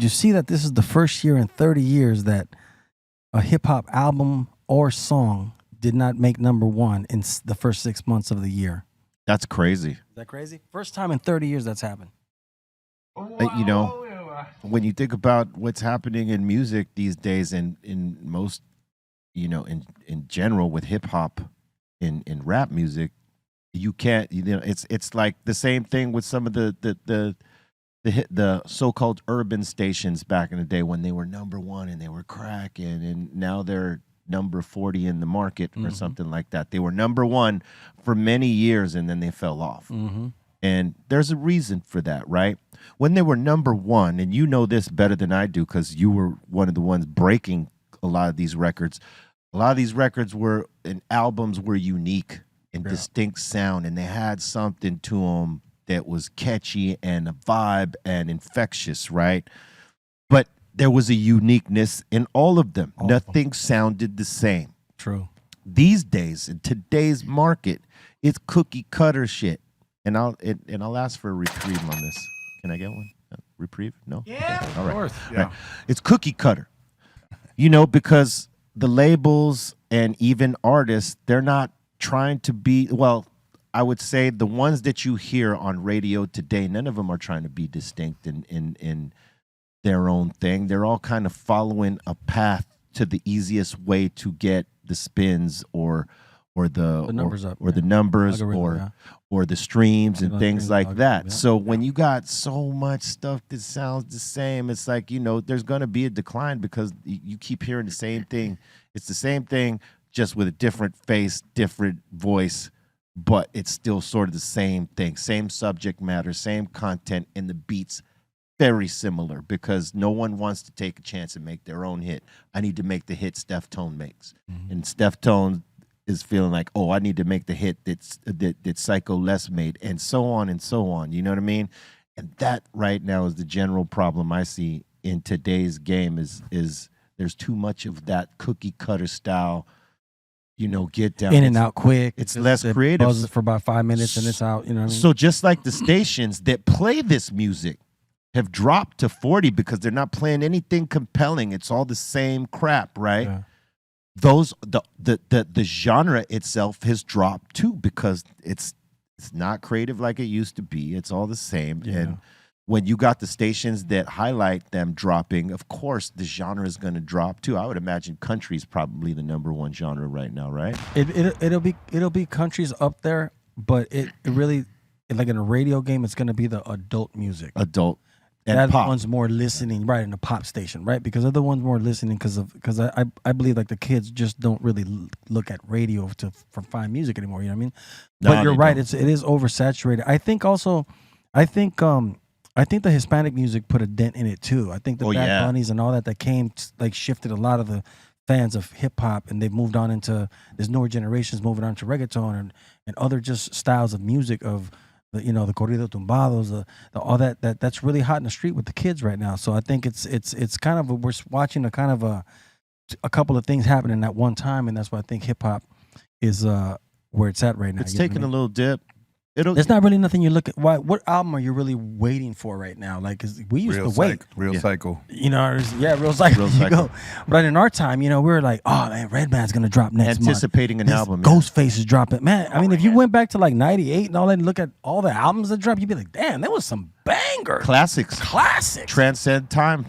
you see that this is the first year in 30 years that a hip hop album or song did not make #1 in the first 6 months of the year? That's crazy. Is that crazy? First time in 30 years that's happened. You know, when you think about what's happening in music these days, and in most, you know, in general with hip hop, in rap music, you can't. You know, it's like the same thing with some of the so-called urban stations back in the day when they were #1 and they were cracking, and now they're number 40 in the market or something like that. They were #1 for many years and then they fell off. And there's a reason for that, right? When they were #1, and you know this better than I do because you were one of the ones breaking a lot of these records. A lot of these records were, and albums were unique and distinct sound, and they had something to them that was catchy and a vibe and infectious, right? But there was a uniqueness in all of them. Nothing sounded the same. True. These days, in today's market, it's cookie cutter shit. And I'll ask for a reprieve on this. Can I get one? Reprieve? No? Yeah, okay. All right. of course. Yeah. Right. It's cookie cutter. You know, because the labels and even artists, they're not trying to be, well, I would say the ones that you hear on radio today, none of them are trying to be distinct in their own thing. They're all kind of following a path to the easiest way to get the spins or the numbers up, or the numbers, or the streams and things like that. So when you got so much stuff that sounds the same, it's like, you know, there's going to be a decline because you keep hearing the same thing. It's the same thing, just with a different face, different voice, but it's still sort of the same thing, same subject matter, same content, and the beats very similar because no one wants to take a chance and make their own hit. I need to make the hit Steph Tone makes. And Steph Tone is feeling like, oh, I need to make the hit that Psycho Les made, and so on and so on. You know what I mean? And that right now is the general problem I see in today's game is there's too much of that cookie cutter style, you know, get down. In and out quick. It's less creative. Buzzes for about 5 minutes and it's out, you know what I mean? So just like the stations that play this music have dropped to 40 because they're not playing anything compelling. It's all the same crap, right? Yeah. The genre itself has dropped too because it's not creative like it used to be. It's all the same. Yeah. And when you got the stations that highlight them dropping, of course the genre is going to drop too. I would imagine country is probably the #1 genre right now, right? It'll be countries up there, but it really, like in a radio game, it's going to be the adult music. Adult. And that pop. one's more listening, right, in the pop station, right? Because other ones more listening because I believe like the kids just don't really look at radio for find music anymore. You know what I mean? No, but you're right; it is oversaturated. I think the Hispanic music put a dent in it too. I think the Bad Bunnies and all that came like shifted a lot of the fans of hip hop, and they've moved on into this newer generations moving on to reggaeton and other just styles of music of. You know, the corrido tumbados, all that's really hot in the street with the kids right now. So I think it's kind of we're watching a kind of a couple of things happening at one time, and that's why I think hip hop is where it's at right now. It's taking a little dip. There's not really nothing you look at. What album are you really waiting for right now? Like, 'cause we used to wait. Real Cycle. You know, Real Cycle. Real Cycle. But in our time, you know, we were like, oh man, Redman's gonna drop next month. Anticipating an album. Ghostface is dropping. Man, I mean, if you went back to like '98 and all that and look at all the albums that dropped, you'd be like, damn, there was some bangers. Classics. Classics. Transcend time.